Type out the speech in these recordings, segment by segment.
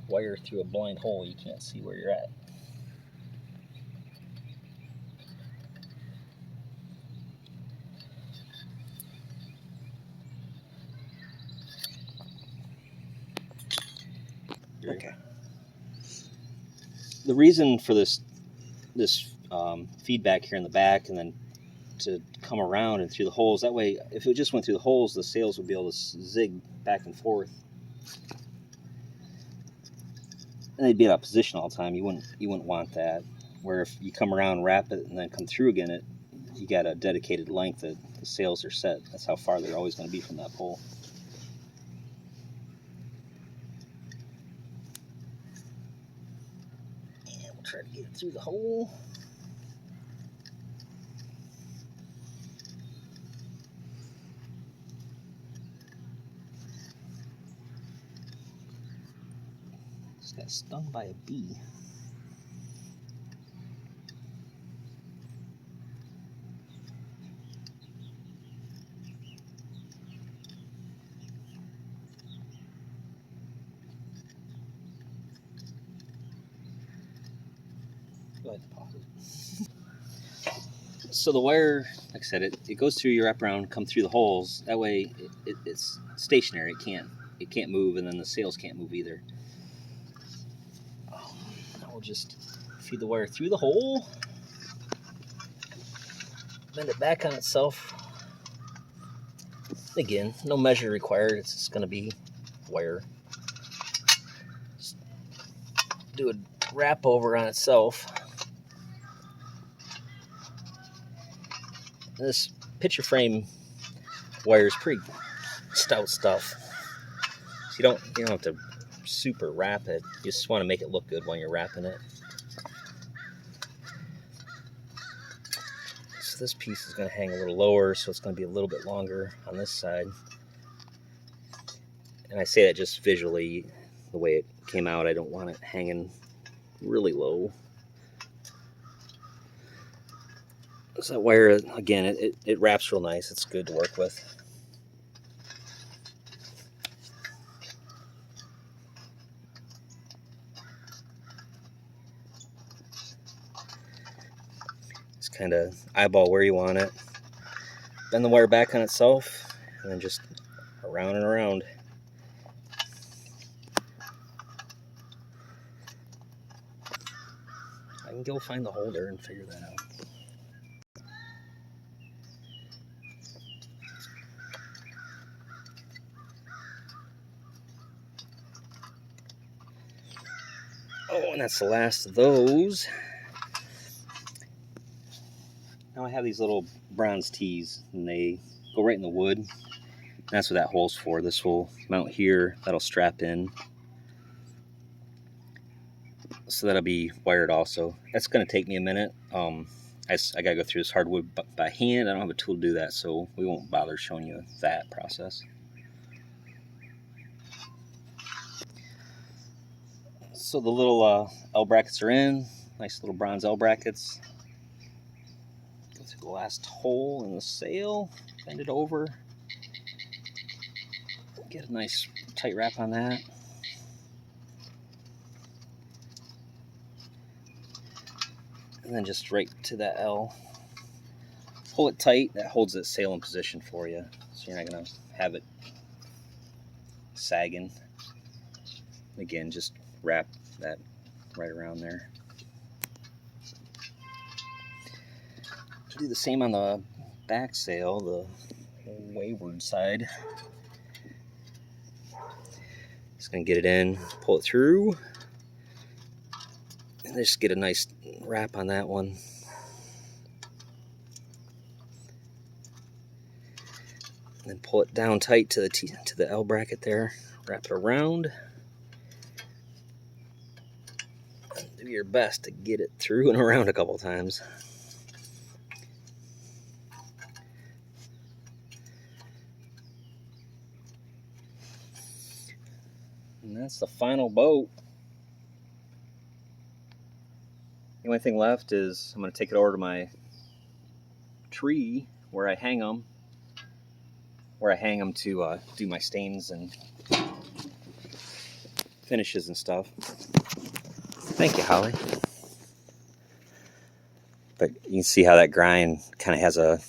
wire through a blind hole, you can't see where you're at. Okay. The reason for this feedback here in the back, and then to come around and through the holes, that way if it just went through the holes, the sails would be able to zig back and forth, and they'd be out of position all the time. You wouldn't want that. Where if you come around, wrap it, and then come through again, you got a dedicated length that the sails are set. That's how far they're always going to be from that pole. And we'll try to get it through the hole. Just got stung by a bee. Go ahead and pause it. So the wire, like I said, it goes through your wraparound, come through the holes. That way it's stationary. It can't move, and then the sails can't move either. Now we'll just feed the wire through the hole, bend it back on itself. Again, no measure required. It's just going to be wire. Just do a wrap over on itself. This picture frame wire is pretty stout stuff. So you don't have to super wrap it. You just want to make it look good when you're wrapping it. So this piece is going to hang a little lower, so it's going to be a little bit longer on this side. And I say that just visually, the way it came out. I don't want it hanging really low. So that wire, again, it wraps real nice. It's good to work with. Just kind of eyeball where you want it. Bend the wire back on itself, and then just around and around. I can go find the holder and figure that out. Oh, and that's the last of those. Now I have these little bronze tees, and they go right in the wood. That's what that hole's for. This will mount here. That'll strap in. So that'll be wired also. That's going to take me a minute. I got to go through this hardwood by hand. I don't have a tool to do that, so we won't bother showing you that process. So the little L brackets are in. Nice little bronze L brackets. Go through the last hole in the sail. Bend it over. Get a nice tight wrap on that. And then just right to that L. Pull it tight. That holds that sail in position for you. So you're not going to have it sagging. Again, just wrap that right around there. Do the same on the back sail, the wayward side. Just going to get it in, pull it through, and just get a nice wrap on that one. And then pull it down tight to the L bracket there. Wrap it around. Do your best to get it through and around a couple times. And that's the final boat. The only thing left is I'm going to take it over to my tree where I hang them. To do my stains and finishes and stuff. Thank you, Holly. But you can see how that grind kind of has a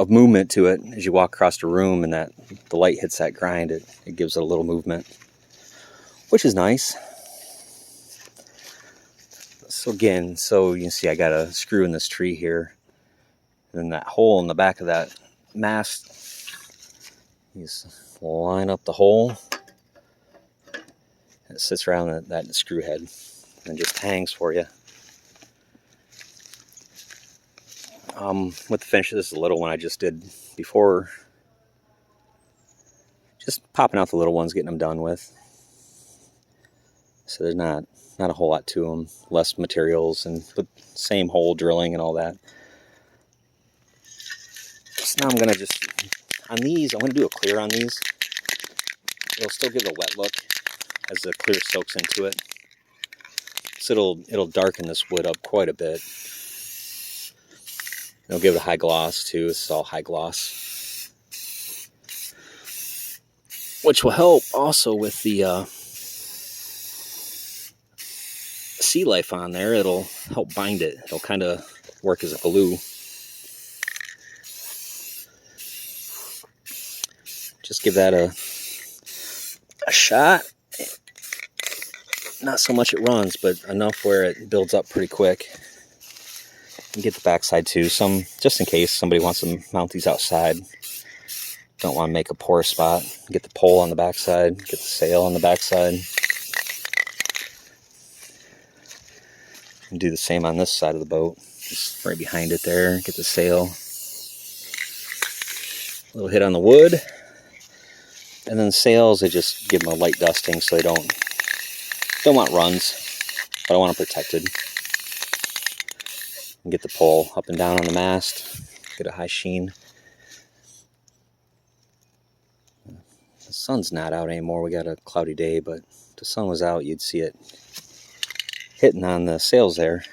movement to it as you walk across the room, and that the light hits that grind, it gives it a little movement, which is nice. So again, so you can see I got a screw in this tree here, and then that hole in the back of that mast, you just line up the hole. It sits around that screw head and just hangs for you. With the finish, this is a little one I just did before. Just popping out the little ones, getting them done with. So there's not a whole lot to them. Less materials, and the same hole drilling and all that. So now I'm going to just, on these, I'm going to do a clear on these. It'll still give it a wet look as the clear soaks into it. So it'll darken this wood up quite a bit. It'll give it a high gloss too. This is all high gloss, which will help also with the sea life on there. It'll help bind it. It'll kind of work as a glue. Just give that a shot. Not so much it runs, but enough where it builds up pretty quick. And get the backside too. Some, just in case somebody wants to mount these outside. Don't want to make a poor spot. Get the pole on the backside. Get the sail on the backside. And do the same on this side of the boat. Just right behind it there. Get the sail. A little hit on the wood. And then the sails, I just give them a light dusting so they don't want runs, but I want them protected. And get the pole up and down on the mast, get a high sheen. The sun's not out anymore. We got a cloudy day, but if the sun was out, you'd see it hitting on the sails there.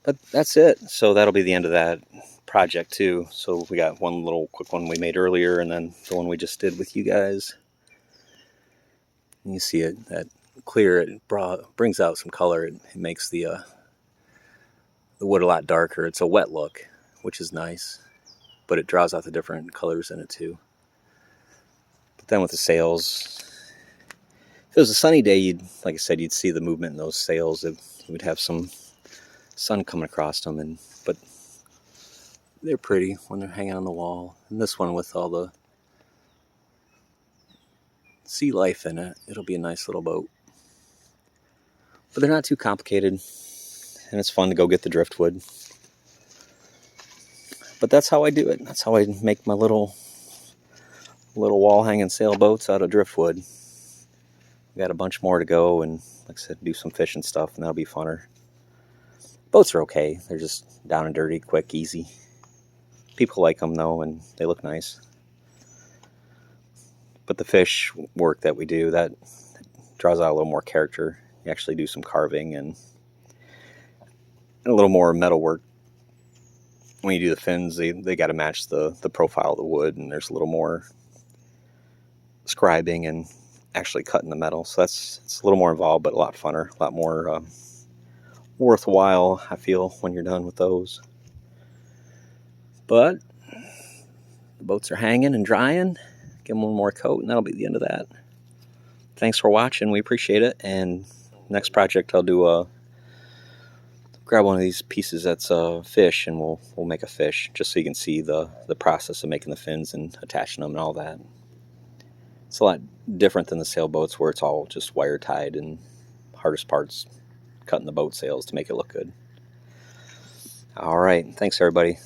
But that's it. So that'll be the end of that project too. So we got one little quick one we made earlier, and then the one we just did with you guys. You see it, that clear, it brings out some color. It makes the wood a lot darker. It's a wet look, which is nice, but it draws out the different colors in it too. But then with the sails, if it was a sunny day, like I said, you'd see the movement in those sails. It would have some sun coming across them, but they're pretty when they're hanging on the wall. And this one with all the sea life in it, it'll be a nice little boat. But they're not too complicated, and it's fun to go get the driftwood. But that's how I do it. That's how I make my little wall hanging sailboats out of driftwood. We got a bunch more to go, and like I said, do some fishing stuff, and that'll be funner. Boats are okay. They're just down and dirty, quick, easy. People like them though, and they look nice. But the fish work that we do, that draws out a little more character. You actually do some carving and a little more metal work. When you do the fins, they got to match the profile of the wood, and there's a little more scribing and actually cutting the metal. So it's a little more involved, but a lot funner, a lot more worthwhile, I feel, when you're done with those. But the boats are hanging and drying. Give them one more coat, and that'll be the end of that. Thanks for watching. We appreciate it. And next project, I'll do grab one of these pieces that's a fish, and we'll make a fish, just so you can see the process of making the fins and attaching them and all that. It's a lot different than the sailboats, where it's all just wire tied, and hardest part's cutting the boat sails to make it look good. All right. Thanks, everybody.